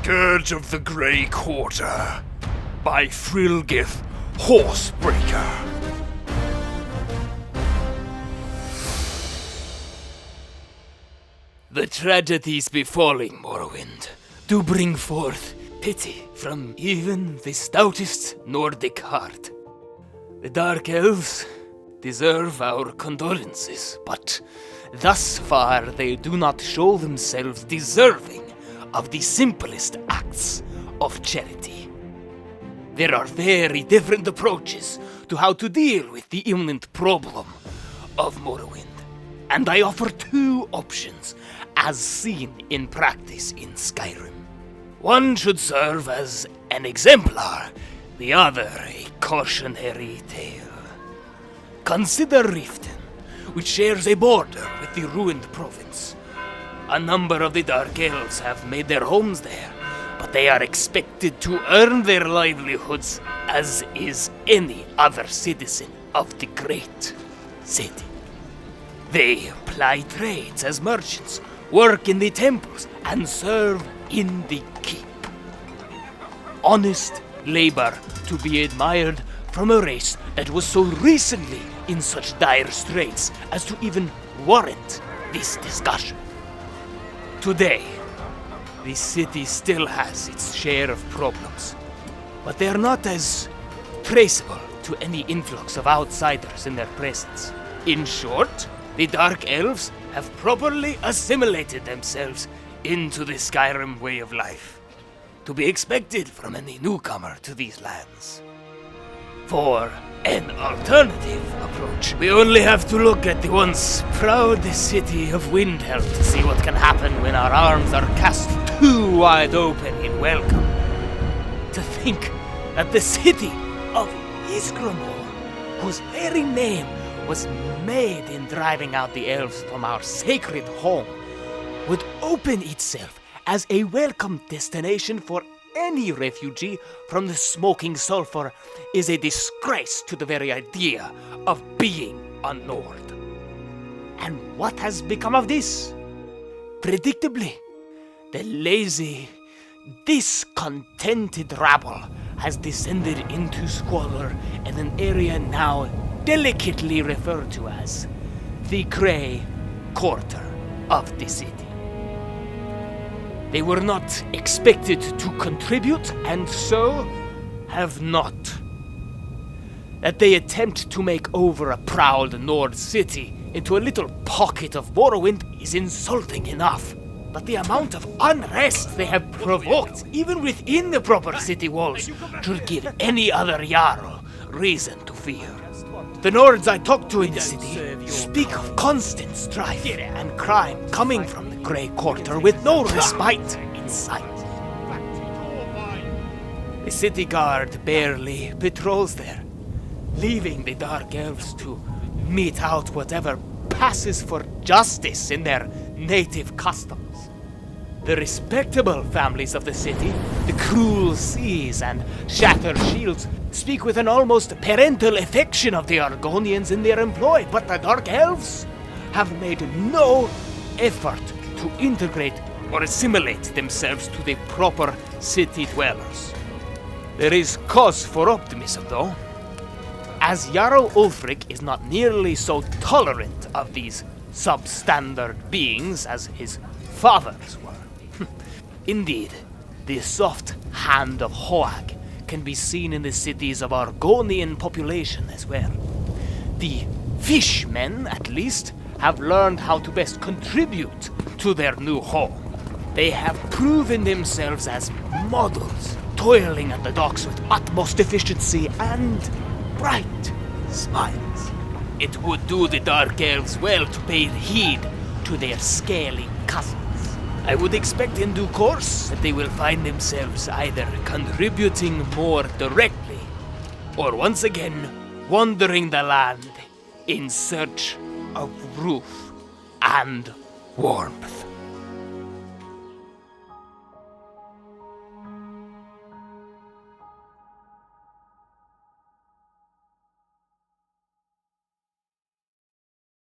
Scourge of the Grey Quarter by Frilgith Horsebreaker. The tragedies befalling Morrowind do bring forth pity from even the stoutest Nordic heart. The Dark Elves deserve our condolences, but thus far they do not show themselves deserving of the simplest acts of charity. There are very different approaches to how to deal with the imminent problem of Morrowind, and I offer two options as seen in practice in Skyrim. One should serve as an exemplar, the other a cautionary tale. Consider Riften, which shares a border with the ruined province. A number of the Dark Elves have made their homes there, but they are expected to earn their livelihoods as is any other citizen of the great city. They ply trades as merchants, work in the temples, and serve in the keep. Honest labor to be admired from a race that was so recently in such dire straits as to even warrant this discussion. Today, the city still has its share of problems, but they are not as traceable to any influx of outsiders in their presence. In short, the Dark Elves have properly assimilated themselves into the Skyrim way of life, to be expected from any newcomer to these lands. For an alternative approach, we only have to look at the once proud city of Windhelm to see what can happen when our arms are cast too wide open in welcome. To think that the city of Ysgramor, whose very name was made in driving out the elves from our sacred home, would open itself as a welcome destination for any refugee from the smoking sulfur is a disgrace to the very idea of being a Nord. And what has become of this? Predictably, the lazy, discontented rabble has descended into squalor in an area now delicately referred to as the Grey Quarter of the city. They were not expected to contribute, and so have not. That they attempt to make over a proud Nord city into a little pocket of Morrowind is insulting enough. But the amount of unrest they have provoked, even within the proper city walls, should give any other Jarl reason to fear. The Nords I talk to in the city speak of constant strife and crime coming from the Grey Quarter with no respite in sight. The city guard barely patrols there, leaving the Dark Elves to mete out whatever passes for justice in their native customs. The respectable families of the city, the cruel seas and shattered shields, speak with an almost parental affection of the Argonians in their employ, but the Dark Elves have made no effort to integrate or assimilate themselves to the proper city dwellers. There is cause for optimism, though, as Jarl Ulfric is not nearly so tolerant of these substandard beings as his fathers were. Indeed, the soft hand of Hoag can be seen in the cities of Argonian population as well. The fishmen, at least, have learned how to best contribute to their new home. They have proven themselves as models, toiling at the docks with utmost efficiency and bright smiles. It would do the Dark Elves well to pay heed to their scaly cousins. I would expect in due course that they will find themselves either contributing more directly, or once again wandering the land in search of roof and warmth.